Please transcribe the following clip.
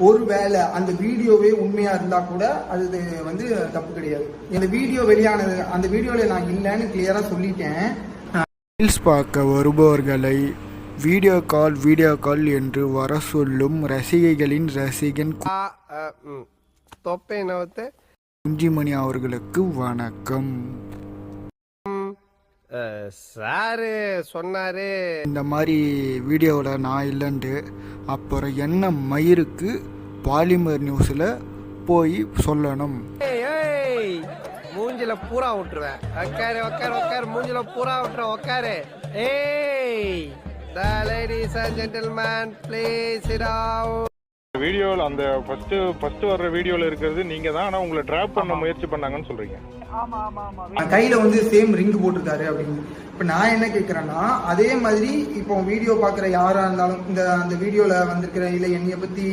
ஒருவேளை அந்த வீடியோவே உண்மையா இருந்தா கூட அது வந்து தப்பு கிடையாது. இந்த வீடியோ வெளியானது, அந்த வீடியோல நான் இல்லைன்னு கிளியரா சொல்லிட்டேன். ரீல்ஸ் பார்க்க வருபவர்களை வீடியோ கால் என்று வர சொல்லும் ரசிகைகளின் ரசிகன் குஞ்சிமணி அவர்களுக்கு வணக்கம். சாரு சொன்னாரு இந்த மாதிரி வீடியோவில் நான் இல்லைன்ட்டு. அப்புறம் என்ன மயிருக்கு பாலிமர் நியூஸில் போய் சொல்லணும். மூஞ்சில பூரா விட்டுருவேன். உக்காரு உக்காரு உக்காரு, மூஞ்சில பூரா விட்டுருவேன். உக்காரு. ஏய், the ladies and gentlemen, please sit down. வீடியோல அந்த ஃபர்ஸ்ட் வர்ற வீடியோல இருக்கிறது நீங்க தான், ஆனா உங்களை டிராப் பண்ண முயற்சி பண்ணாங்கன்னு சொல்றீங்க. கையில வந்து சேம் ரிங் போட்டிருக்காரு அப்படின்னு. இப்ப நான் என்ன கேட்கிறேன்னா, அதே மாதிரி இப்போ வீடியோ பாக்குற யாரா இருந்தாலும் அந்த வீடியோல வந்திருக்கிற இல்ல என்னைய பத்தி